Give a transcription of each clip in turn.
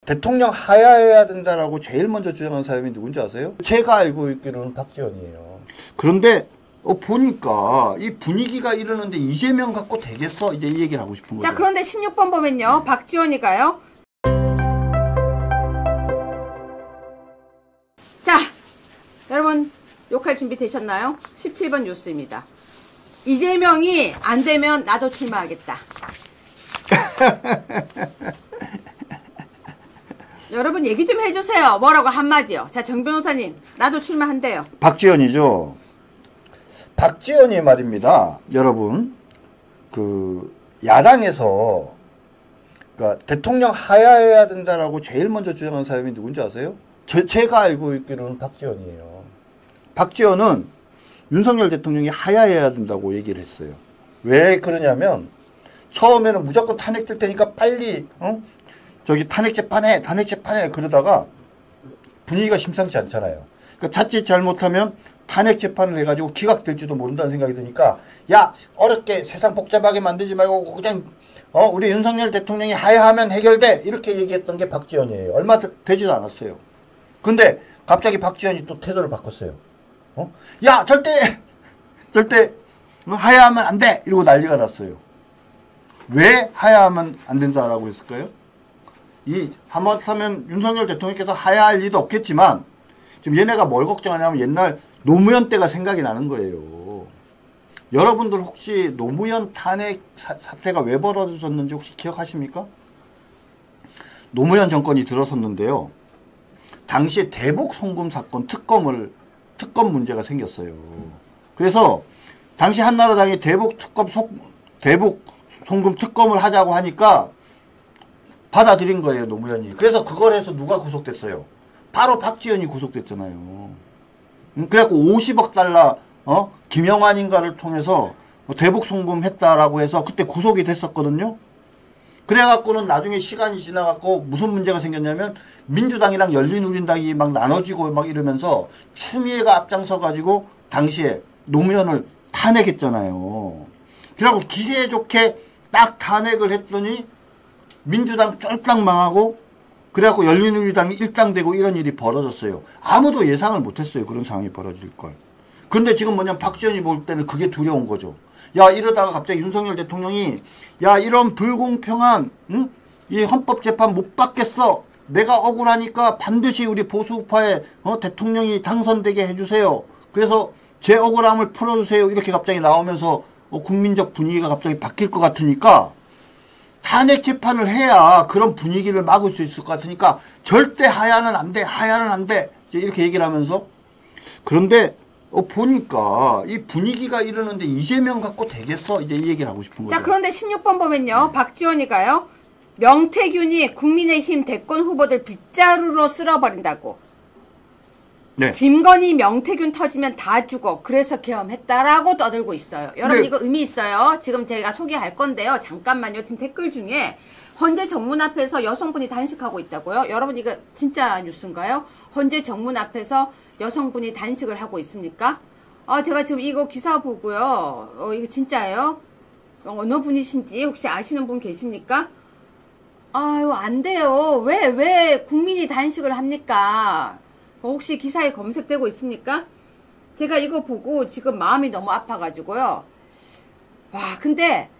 대통령 하야해야 된다라고 제일 먼저 주장한 사람이 누군지 아세요? 제가 알고 있기로는 박지원이에요. 그런데 보니까 이 분위기가 이러는데 이재명 갖고 되겠어? 이제 이 얘기를 하고 싶은 거죠. 자, 그런데 16번 보면요. 박지원이가요. 자, 여러분 욕할 준비 되셨나요? 17번 뉴스입니다. 이재명이 안 되면 나도 출마하겠다. 여러분 얘기 좀 해주세요. 뭐라고 한마디요. 자, 정 변호사님 나도 출마한대요. 박지원이죠. 박지원이 말입니다. 여러분 그 야당에서 그러니까 대통령 하야해야 된다라고 제일 먼저 주장한 사람이 누군지 아세요? 제가 알고 있기로는 박지원이에요. 박지원은 윤석열 대통령이 하야해야 된다고 얘기를 했어요. 왜 그러냐면 처음에는 무조건 탄핵될 테니까 빨리 저기 탄핵 재판해 그러다가 분위기가 심상치 않잖아요. 그러니까 자칫 잘못하면 탄핵 재판을 해가지고 기각될지도 모른다는 생각이 드니까 야 어렵게 세상 복잡하게 만들지 말고 그냥 우리 윤석열 대통령이 하야하면 해결돼 이렇게 얘기했던 게 박지원이에요. 얼마 되지도 않았어요. 근데 갑자기 박지원이 또 태도를 바꿨어요. 야 절대 하야하면 안 돼 이러고 난리가 났어요. 왜 하야하면 안 된다라고 했을까요? 하마터면 윤석열 대통령께서 하야할 리도 없겠지만 지금 얘네가 뭘 걱정하냐면 옛날 노무현 때가 생각이 나는 거예요. 여러분들 혹시 노무현 탄핵 사태가 왜 벌어졌는지 혹시 기억하십니까? 노무현 정권이 들어섰는데요. 당시에 대북 송금 사건 특검 문제가 생겼어요. 그래서 당시 한나라당이 대북 송금 특검을 하자고 하니까 받아들인 거예요, 노무현이. 그래서 그걸 해서 누가 구속됐어요? 바로 박지원이 구속됐잖아요. 그래갖고 50억 달러, 김영환인가를 통해서 대북 송금했다라고 해서 그때 구속이 됐었거든요. 그래갖고는 나중에 시간이 지나갖고 무슨 문제가 생겼냐면 민주당이랑 열린우리당이 막 나눠지고 막 이러면서 추미애가 앞장서가지고 당시에 노무현을 탄핵했잖아요. 그래갖고 기세에 좋게 딱 탄핵을 했더니 민주당 쫄딱 망하고 그래갖고 열린우리당이 일당되고 이런 일이 벌어졌어요. 아무도 예상을 못했어요. 그런 상황이 벌어질 걸. 근데 지금 뭐냐면 박지원이 볼 때는 그게 두려운 거죠. 야 이러다가 갑자기 윤석열 대통령이 야 이런 불공평한 이 헌법재판 못 받겠어. 내가 억울하니까 반드시 우리 보수파의 대통령이 당선되게 해주세요. 그래서 제 억울함을 풀어주세요. 이렇게 갑자기 나오면서 국민적 분위기가 갑자기 바뀔 것 같으니까 탄핵 재판을 해야 그런 분위기를 막을 수 있을 것 같으니까 절대 하야는 안 돼. 하야는 안 돼. 이렇게 얘기를 하면서 그런데 보니까 이 분위기가 이러는데 이재명 갖고 되겠어? 이제 이 얘기를 하고 싶은 거죠. 자, 그런데 16번 보면요. 박지원이가요. 명태균이 국민의힘 대권 후보들 빗자루로 쓸어버린다고. 네. 김건희 명태균 터지면 다 죽어. 그래서 계엄했다라고 떠들고 있어요. 여러분 이거 의미 있어요. 지금 제가 소개할 건데요. 잠깐만요. 지금 댓글 중에 헌재 정문 앞에서 여성분이 단식하고 있다고요. 여러분 이거 진짜 뉴스인가요? 헌재 정문 앞에서 여성분이 단식을 하고 있습니까? 제가 지금 이거 기사 보고요. 이거 진짜예요? 어느 분이신지 혹시 아시는 분 계십니까? 아유, 안 돼요. 왜 국민이 단식을 합니까? 혹시 기사에 검색되고 있습니까? 제가 이거 보고 지금 마음이 너무 아파가지고요. 와, 근데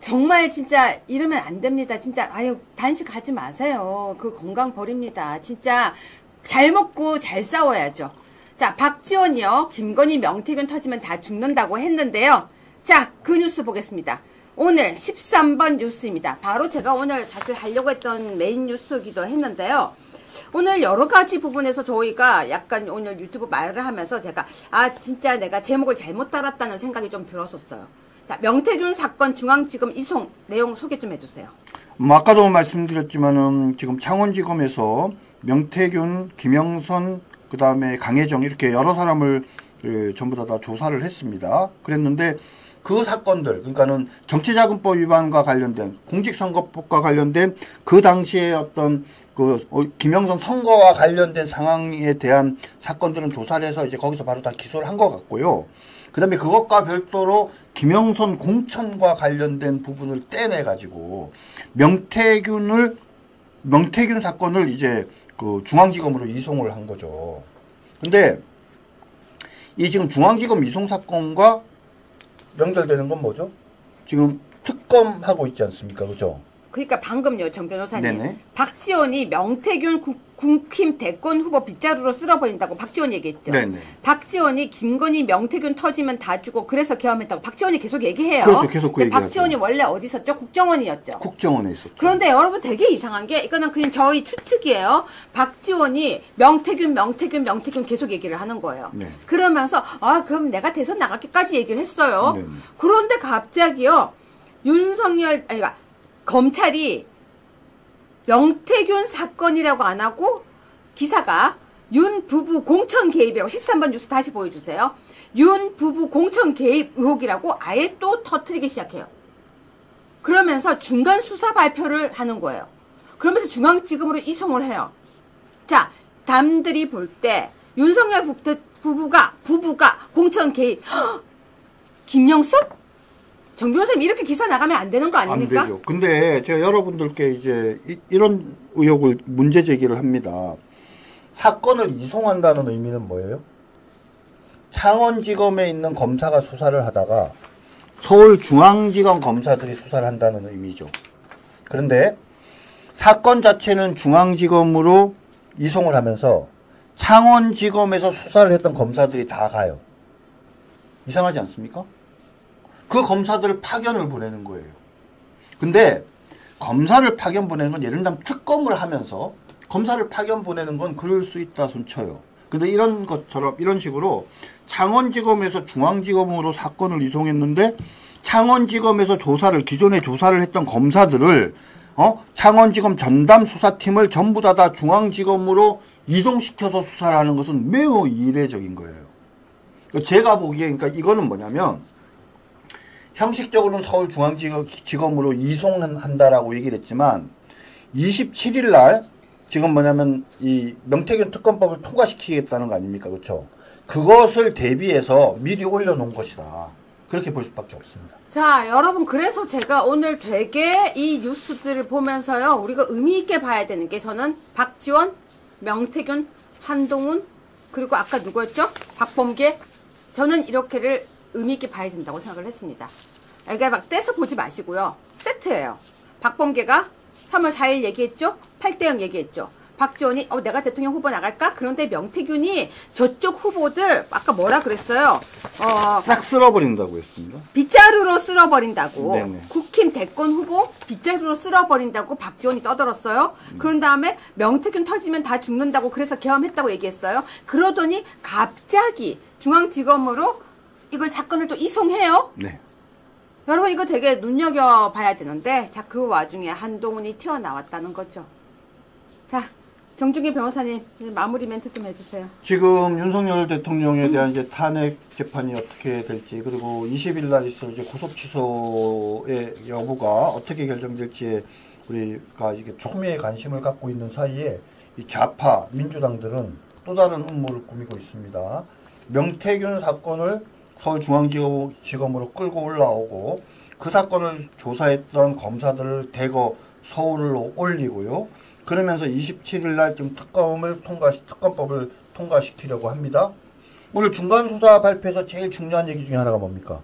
정말 진짜 이러면 안 됩니다. 진짜 아유, 단식하지 마세요. 그 건강 버립니다. 진짜 잘 먹고 잘 싸워야죠. 자, 박지원이요. 김건희 명태균 터지면 다 죽는다고 했는데요. 자, 그 뉴스 보겠습니다. 오늘 13번 뉴스입니다. 바로 제가 오늘 사실 하려고 했던 메인 뉴스기도 했는데요. 오늘 여러 가지 부분에서 저희가 약간 오늘 유튜브 말을 하면서 제가 진짜 내가 제목을 잘못 달았다는 생각이 좀 들었었어요. 자, 명태균 사건 중앙지검 이송 내용 소개 좀 해주세요. 아까도 말씀드렸지만은 지금 창원지검에서 명태균, 김영선, 그 다음에 강혜정 이렇게 여러 사람을 전부 다 조사를 했습니다. 그랬는데 그 사건들, 그러니까는 정치자금법 위반과 관련된, 공직선거법과 관련된 그 당시에 어떤 김영선 선거와 관련된 상황에 대한 사건들은 조사를 해서 이제 거기서 바로 다 기소를 한 것 같고요. 그 다음에 그것과 별도로 김영선 공천과 관련된 부분을 떼내가지고 명태균을 명태균 사건을 이제 그 중앙지검으로 이송을 한 거죠. 근데 이 지금 중앙지검 이송 사건과 연결되는 건 뭐죠? 지금 특검하고 있지 않습니까? 그죠? 그러니까 방금요, 정 변호사님. 네네. 박지원이 명태균 국힘 대권 후보 빗자루로 쓸어버린다고 박지원이 얘기했죠. 네네. 박지원이 김건희 명태균 터지면 다 주고 그래서 계엄했다고 박지원이 계속 얘기해요. 그렇죠. 계속 그 얘기하죠. 박지원이 원래 어디 있었죠? 국정원이었죠. 국정원에 있었죠. 그런데 여러분 되게 이상한 게 이거는 그냥 저희 추측이에요. 박지원이 명태균 계속 얘기를 하는 거예요. 네. 그러면서 그럼 내가 대선 나갈게까지 얘기를 했어요. 네. 그런데 갑자기요. 윤석열 아니가 검찰이 명태균 사건이라고 안 하고 기사가 윤 부부 공천 개입이라고 13번 뉴스 다시 보여주세요. 윤 부부 공천 개입 의혹이라고 아예 또 터뜨리기 시작해요. 그러면서 중간 수사 발표를 하는 거예요. 그러면서 중앙지검으로 이송을 해요. 자, 남들이 볼 때 윤석열 부부가 공천 개입 김영섭? 정 변호사님 이렇게 기사 나가면 안 되는 거 아닙니까? 안 되죠. 근데 제가 여러분들께 이제 이런 의혹을 문제 제기를 합니다. 사건을 이송한다는 의미는 뭐예요? 창원지검에 있는 검사가 수사를 하다가 서울중앙지검 검사들이 수사를 한다는 의미죠. 그런데 사건 자체는 중앙지검으로 이송을 하면서 창원지검에서 수사를 했던 검사들이 다 가요. 이상하지 않습니까? 그 검사들을 파견을 보내는 거예요. 근데 검사를 파견 보내는 건 예를 들면 특검을 하면서 검사를 파견 보내는 건 그럴 수 있다 손쳐요. 근데 이런 것처럼 이런 식으로 창원지검에서 중앙지검으로 사건을 이송했는데 창원지검에서 기존에 조사를 했던 검사들을 창원지검 전담 수사팀을 전부 다 중앙지검으로 이동시켜서 수사를 하는 것은 매우 이례적인 거예요. 제가 보기에 그러니까 이거는 뭐냐면 형식적으로는 서울중앙지검으로 이송한다라고 얘기를 했지만 27일 날 지금 뭐냐면 이 명태균 특검법을 통과시키겠다는 거 아닙니까? 그렇죠? 그것을 대비해서 미리 올려놓은 것이다. 그렇게 볼 수밖에 없습니다. 자, 여러분 그래서 제가 오늘 되게 이 뉴스들을 보면서요. 우리가 의미 있게 봐야 되는 게 저는 박지원, 명태균, 한동훈 그리고 아까 누구였죠? 박범계 저는 이렇게를 의미 있게 봐야 된다고 생각을 했습니다. 그러니까 막 떼서 보지 마시고요. 세트예요. 박범계가 3월 4일 얘기했죠? 8대0 얘기했죠? 박지원이 내가 대통령 후보 나갈까? 그런데 명태균이 저쪽 후보들 아까 뭐라 그랬어요? 싹 쓸어버린다고 했습니다. 빗자루로 쓸어버린다고. 네네. 국힘 대권 후보 빗자루로 쓸어버린다고 박지원이 떠들었어요. 그런 다음에 명태균 터지면 다 죽는다고 그래서 계엄했다고 얘기했어요. 그러더니 갑자기 중앙지검으로 이걸 사건을 또 이송해요. 네. 여러분 이거 되게 눈여겨봐야 되는데 자, 그 와중에 한동훈이 튀어나왔다는 거죠. 자, 정준기 변호사님 마무리 멘트 좀 해주세요. 지금 윤석열 대통령에 대한 이제 탄핵 재판이 어떻게 될지 그리고 20일 날 있을 이제 구속 취소의 여부가 어떻게 결정될지에 우리가 이게 초미의 관심을 갖고 있는 사이에 이 좌파 민주당들은 또 다른 음모를 꾸미고 있습니다. 명태균 사건을 서울중앙지검으로 끌고 올라오고 그 사건을 조사했던 검사들을 대거 서울로 올리고요. 그러면서 27일 날 좀 특검법을 통과시키려고 합니다. 오늘 중간수사 발표에서 제일 중요한 얘기 중에 하나가 뭡니까?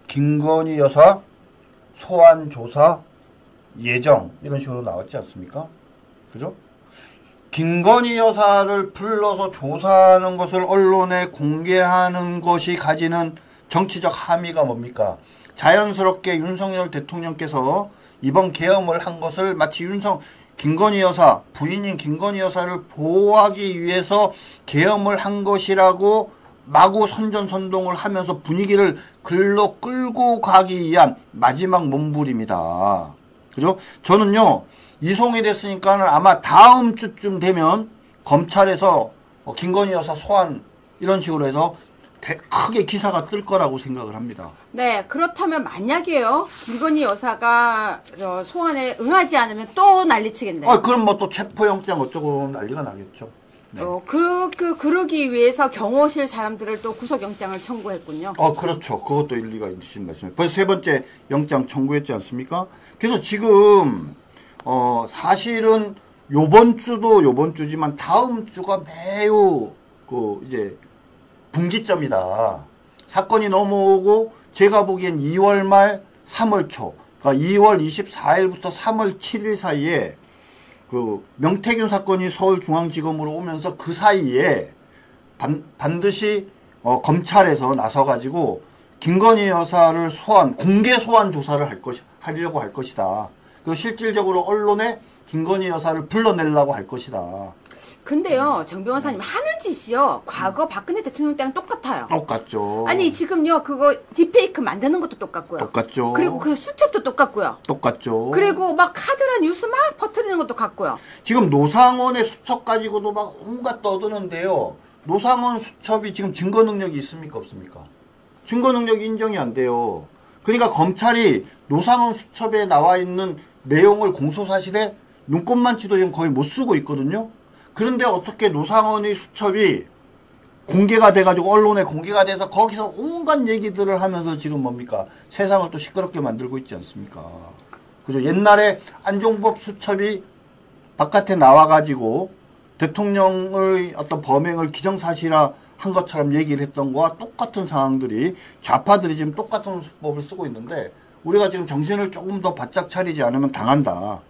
김건희 여사 소환 조사 예정 이런 식으로 나왔지 않습니까? 그죠? 김건희 여사를 불러서 조사하는 것을 언론에 공개하는 것이 가지는 정치적 함의가 뭡니까? 자연스럽게 윤석열 대통령께서 이번 계엄을 한 것을 마치 김건희 여사, 부인인 김건희 여사를 보호하기 위해서 계엄을 한 것이라고 마구 선전선동을 하면서 분위기를 글로 끌고 가기 위한 마지막 몸부림이다. 그죠? 저는요, 이송이 됐으니까는 아마 다음 주쯤 되면 검찰에서 김건희 여사 소환 이런 식으로 해서 크게 기사가 뜰 거라고 생각을 합니다. 네, 그렇다면 만약에요 김건희 여사가 소환에 응하지 않으면 또 난리치겠네요. 그럼 뭐 또 체포영장 어쩌고 난리가 나겠죠. 네. 그러기 위해서 경호실 사람들을 또 구속영장을 청구했군요. 그렇죠. 그것도 일리가 있으신 말씀이에요. 벌써 세 번째 영장 청구했지 않습니까? 그래서 지금 사실은 요번 주도 요번 주지만 다음 주가 매우 이제 분기점이다. 사건이 넘어오고 제가 보기엔 2월 말 3월 초, 그러니까 2월 24일부터 3월 7일 사이에 명태균 사건이 서울중앙지검으로 오면서 그 사이에 반드시 검찰에서 나서가지고 김건희 여사를 공개 소환 조사를 하려고 할 것이다. 그리고 실질적으로 언론에 김건희 여사를 불러내려고 할 것이다. 근데요, 정 변호사님 하는 짓이요. 과거 박근혜 대통령 때랑 똑같아요. 똑같죠. 아니 지금요 그거 딥페이크 만드는 것도 똑같고요. 똑같죠. 그리고 그 수첩도 똑같고요. 똑같죠. 그리고 막 카드라 뉴스 막 퍼뜨리는 것도 같고요. 지금 노상원의 수첩 가지고도 막 온갖 떠드는데요. 노상원 수첩이 지금 증거 능력이 있습니까 없습니까? 증거 능력이 인정이 안 돼요. 그러니까 검찰이 노상원 수첩에 나와 있는 내용을 공소사실에 눈꼽만치도 지금 거의 못 쓰고 있거든요. 그런데 어떻게 노상원의 수첩이 공개가 돼가지고 언론에 공개가 돼서 거기서 온갖 얘기들을 하면서 지금 뭡니까? 세상을 또 시끄럽게 만들고 있지 않습니까? 그죠? 옛날에 안종법 수첩이 바깥에 나와가지고 대통령의 어떤 범행을 기정사실화 한 것처럼 얘기를 했던 거와 똑같은 상황들이 좌파들이 지금 똑같은 수법을 쓰고 있는데 우리가 지금 정신을 조금 더 바짝 차리지 않으면 당한다.